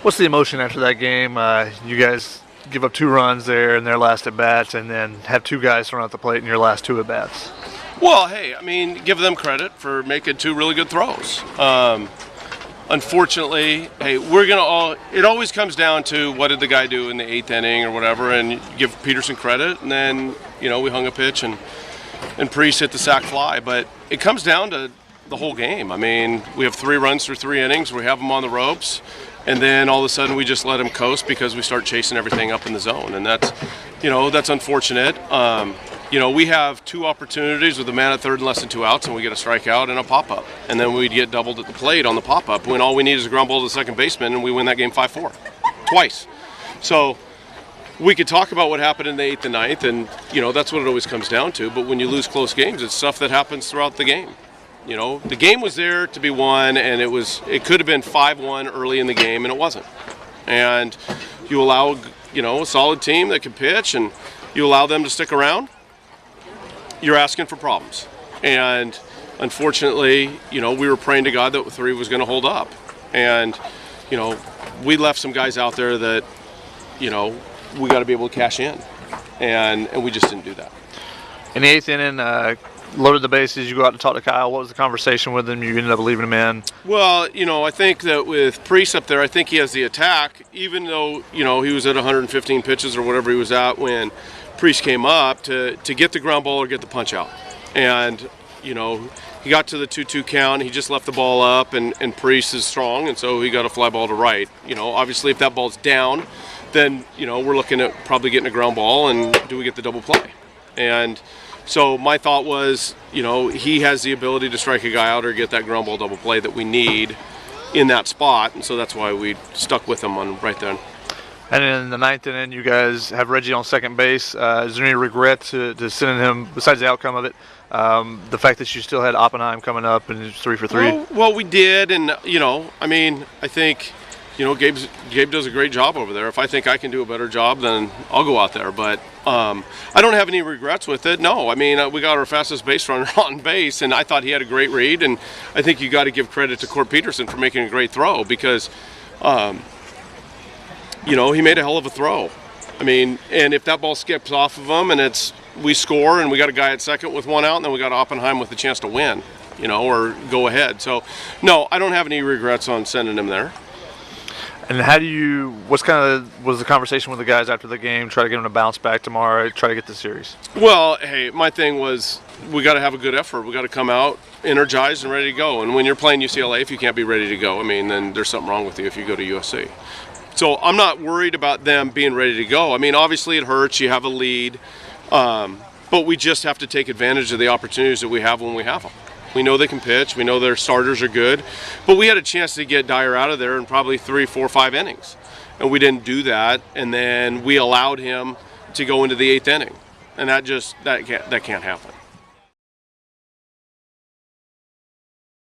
What's the emotion after that game? You guys give up 2 runs there in their last at bats, and then have 2 guys thrown out the plate in your last 2 at bats. Well, hey, I mean, give them credit for making 2 really good throws. Unfortunately, hey, it always comes down to what did the guy do in the 8th inning or whatever, and give Peterson credit, and then, we hung a pitch and Priest hit the sac fly. But it comes down to the whole game. I mean, we have 3 runs through 3 innings. We have them on the ropes, and then all of a sudden we just let them coast because we start chasing everything up in the zone, and that's unfortunate. We have 2 opportunities with a man at third and less than 2 outs, and we get a strikeout and a pop-up. And then we'd get doubled at the plate on the pop-up when all we need is a ground ball to the second baseman, and we win that game 5-4, twice. So we could talk about what happened in the 8th and 9th, and, that's what it always comes down to. But when you lose close games, it's stuff that happens throughout the game. The game was there to be won, and it could have been 5-1 early in the game, and it wasn't. And you allow, a solid team that can pitch, and you allow them to stick around, you're asking for problems. And unfortunately, we were praying to God that 3 was going to hold up. And, we left some guys out there that, we got to be able to cash in. And we just didn't do that. In the 8th inning, loaded the bases, you go out to talk to Kyle. What was the conversation with him? You ended up leaving him in. Well, I think that with Priest up there, I think he has the attack, even though, he was at 115 pitches or whatever he was at when Priest came up to get the ground ball or get the punch out. And, he got to the 2-2 count. He just left the ball up, and Priest is strong, and so he got a fly ball to right. Obviously, if that ball's down, then, we're looking at probably getting a ground ball, and do we get the double play? And so my thought was, he has the ability to strike a guy out or get that ground ball double play that we need in that spot, and so that's why we stuck with him on right then. And in the 9th inning, you guys have Reggie on second base. Is there any regret to sending him, besides the outcome of it, the fact that you still had Oppenheim coming up and it's 3 for 3? Well, we did, and I think Gabe does a great job over there. If I think I can do a better job, then I'll go out there. But I don't have any regrets with it. No, we got our fastest base runner on base, and I thought he had a great read. And I think you got to give credit to Court Peterson for making a great throw because, he made a hell of a throw. And if that ball skips off of him and we score and we got a guy at second with 1 out, and then we got Oppenheim with a chance to win, or go ahead. So, no, I don't have any regrets on sending him there. And was the conversation with the guys after the game, try to get them to bounce back tomorrow, try to get the series? Well, hey, my thing was we got to have a good effort. We got to come out energized and ready to go. And when you're playing UCLA, if you can't be ready to go, then there's something wrong with you if you go to USC. So I'm not worried about them being ready to go. Obviously it hurts. You have a lead. But we just have to take advantage of the opportunities that we have when we have them. We know they can pitch. We know their starters are good. But we had a chance to get Dyer out of there in probably 3, 4, 5 innings. And we didn't do that. And then we allowed him to go into the 8th inning. And that can't happen.